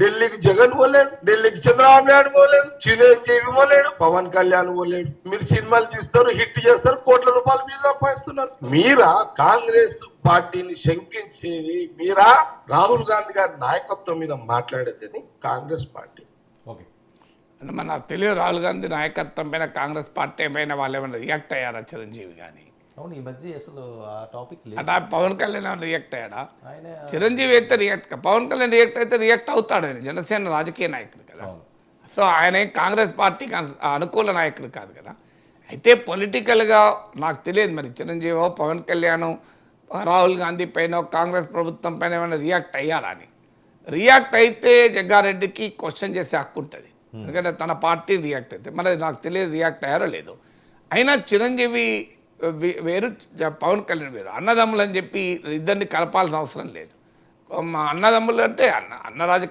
ఢిల్లీకి జగన్ పోలేడు, ఢిల్లీకి చంద్రబాబు నాయుడు పోలేడు, చిరంజీవి పోలేడు, పవన్ కళ్యాణ్ పోలేడు. మీరు సినిమాలు తీస్తారు, హిట్ చేస్తారు, కోట్ల రూపాయలు మీరు సంపాదిస్తున్నారు. మీరా కాంగ్రెస్ పార్టీని శంకించేది? మీరా రాహుల్ గాంధీ గారి నాయకత్వం మీద మాట్లాడేదని కాంగ్రెస్ పార్టీ? ఓకే. అంటే మన తెలియదు రాహుల్ గాంధీ నాయకత్వం పైన కాంగ్రెస్ పార్టీ పైన వాళ్ళు ఏమైనా రియాక్ట్ అయ్యారా చిరంజీవి కానీ? అవును, ఈ మధ్య అసలు ఆ టాపిక్ లేదు. అంటే పవన్ కళ్యాణ్ ఏమైనా రియాక్ట్ అయ్యాడా? ఆయన చిరంజీవి అయితే రియాక్ట్, పవన్ కళ్యాణ్ రియాక్ట్ అయితే రియాక్ట్ అవుతాడు. ఆయన జనసేన రాజకీయ నాయకుడు కదా. అవును. సో ఆయన కాంగ్రెస్ పార్టీకి అనుకూల నాయకుడు కాదు కదా. అయితే పొలిటికల్గా నాకు తెలియదు మరి చిరంజీవి, పవన్ కళ్యాణ్, రాహుల్ గాంధీ పైన, కాంగ్రెస్ ప్రభుత్వం పైన ఏమైనా రియాక్ట్ అయ్యారా అని. రియాక్ట్ అయితే జగ్గారెడ్డికి క్వశ్చన్ చేసే హక్కు ఉంటుంది, ఎందుకంటే తన పార్టీ రియాక్ట్ అయితే. మరి నాకు తెలియదు రియాక్ట్ అయ్యారో లేదు. అయినా చిరంజీవి వేరు, పవన్ కళ్యాణ్ వేరు. అన్నదమ్ములు అని చెప్పి ఇద్దరిని కలపాల్సిన అవసరం లేదు. అన్నదమ్ములు అంటే అన్న రాజకీయ